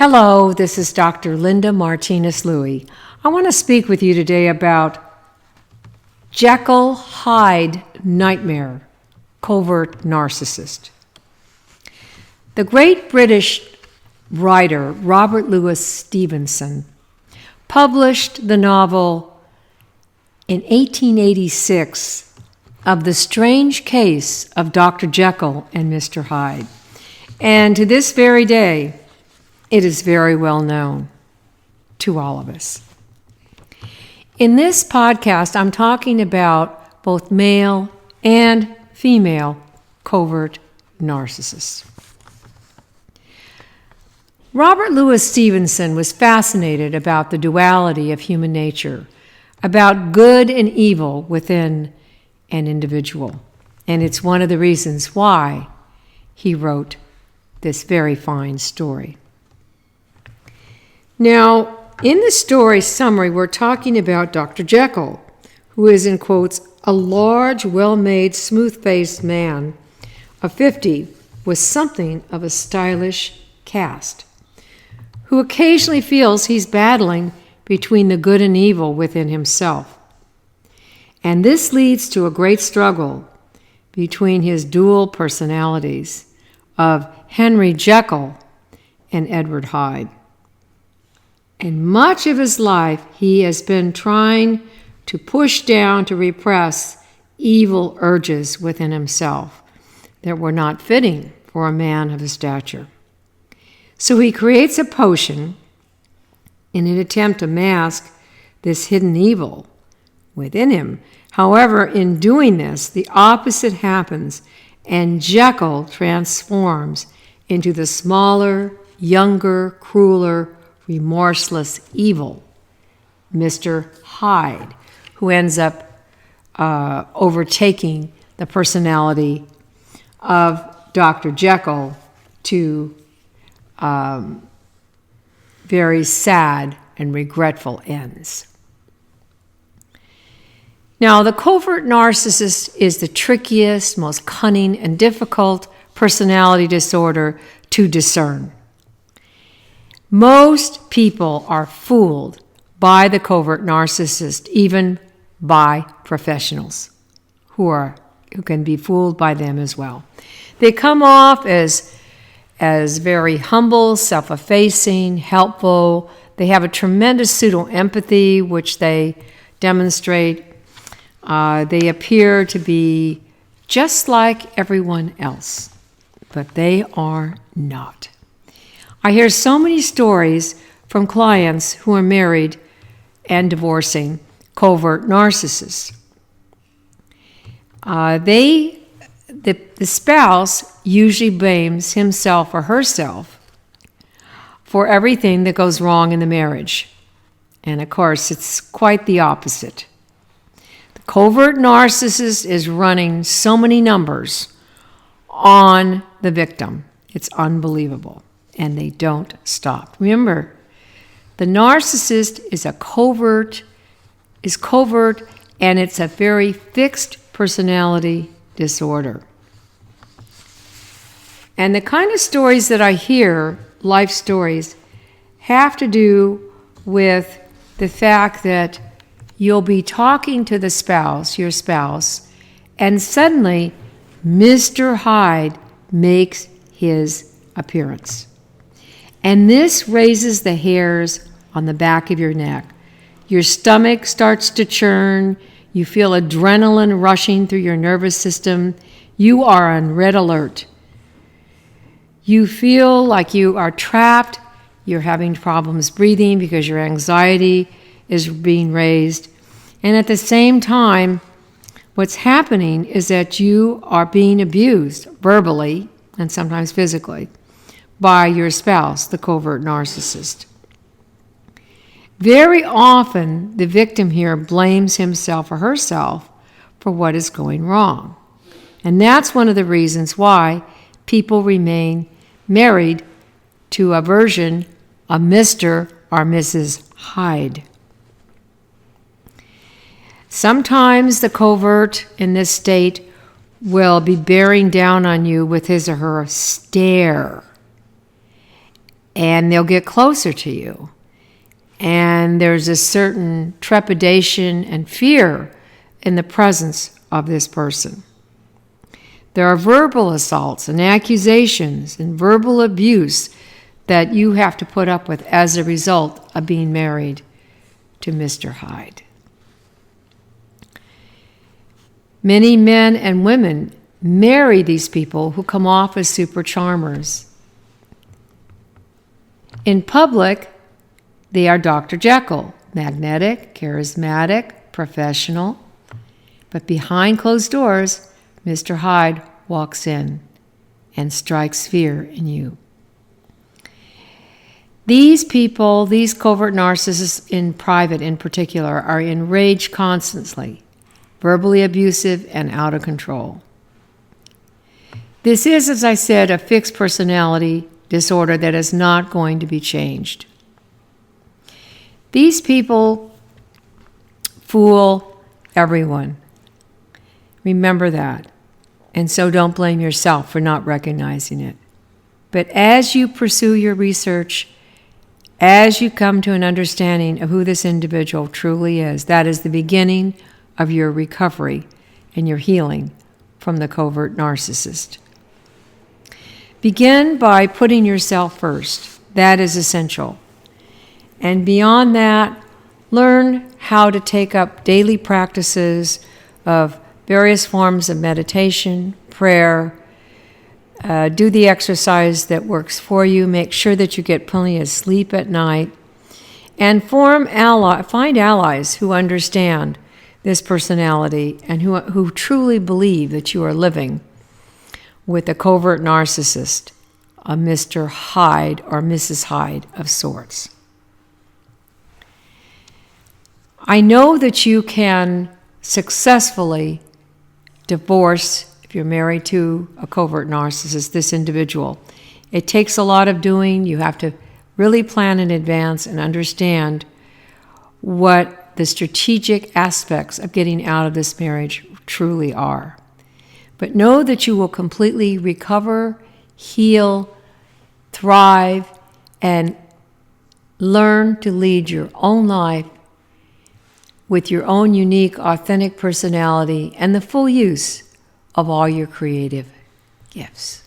Hello, this is Dr. Linda Martinez-Louie. I want to speak with you today about Jekyll, Hyde nightmare, covert narcissist. The great British writer Robert Louis Stevenson published the novel in 1886 of the strange case of Dr. Jekyll and Mr. Hyde. And to this very day, it is very well known to all of us. In this podcast, I'm talking about both male and female covert narcissists. Robert Louis Stevenson was fascinated about the duality of human nature, about good and evil within an individual. And it's one of the reasons why he wrote this very fine story. Now, in the story summary, we're talking about Dr. Jekyll, who is, in quotes, a large, well-made, smooth-faced man of 50 with something of a stylish cast, who occasionally feels he's battling between the good and evil within himself. And this leads to a great struggle between his dual personalities of Henry Jekyll and Edward Hyde. And much of his life, he has been trying to push down, to repress evil urges within himself that were not fitting for a man of his stature. So he creates a potion in an attempt to mask this hidden evil within him. However, in doing this, the opposite happens, and Jekyll transforms into the smaller, younger, crueler, remorseless evil, Mr. Hyde, who ends up overtaking the personality of Dr. Jekyll to very sad and regretful ends. Now, the covert narcissist is the trickiest, most cunning, and difficult personality disorder to discern. Most people are fooled by the covert narcissist, even by professionals who can be fooled by them as well. They come off as very humble, self-effacing, helpful. They have a tremendous pseudo-empathy, which they demonstrate. They appear to be just like everyone else, but they are not. I hear so many stories from clients who are married and divorcing covert narcissists. The spouse usually blames himself or herself for everything that goes wrong in the marriage. And of course, it's quite the opposite. The covert narcissist is running so many numbers on the victim. It's unbelievable. And they don't stop. Remember, the narcissist is covert, and it's a very fixed personality disorder. And the kind of stories that I hear, life stories, have to do with the fact that you'll be talking to your spouse, and suddenly Mr. Hyde makes his appearance. And this raises the hairs on the back of your neck. Your stomach starts to churn. You feel adrenaline rushing through your nervous system. You are on red alert. You feel like you are trapped. You're having problems breathing because your anxiety is being raised. And at the same time, what's happening is that you are being abused verbally and sometimes physically by your spouse, the covert narcissist. Very often, the victim here blames himself or herself for what is going wrong. And that's one of the reasons why people remain married to a version of Mr. or Mrs. Hyde. Sometimes the covert in this state will be bearing down on you with his or her stare. and they'll get closer to you. And there's a certain trepidation and fear in the presence of this person. There are verbal assaults and accusations and verbal abuse that you have to put up with as a result of being married to Mr. Hyde. Many men and women marry these people who come off as super charmers. In public, they are Dr. Jekyll, magnetic, charismatic, professional. But behind closed doors, Mr. Hyde walks in and strikes fear in you. These people, these covert narcissists in private in particular, are enraged constantly, verbally abusive and out of control. This is, as I said, a fixed personality disorder that is not going to be changed. These people fool everyone. Remember that. And so don't blame yourself for not recognizing it. But as you pursue your research, as you come to an understanding of who this individual truly is, that is the beginning of your recovery and your healing from the covert narcissist. Begin by putting yourself first. That is essential. And beyond that, learn how to take up daily practices of various forms of meditation, prayer. Do the exercise that works for you. Make sure that you get plenty of sleep at night. And find allies who understand this personality and who truly believe that you are living with a covert narcissist, a Mr. Hyde or Mrs. Hyde of sorts. I know that you can successfully divorce, if you're married to a covert narcissist, this individual. It takes a lot of doing. You have to really plan in advance and understand what the strategic aspects of getting out of this marriage truly are. But know that you will completely recover, heal, thrive, and learn to lead your own life with your own unique, authentic personality and the full use of all your creative gifts.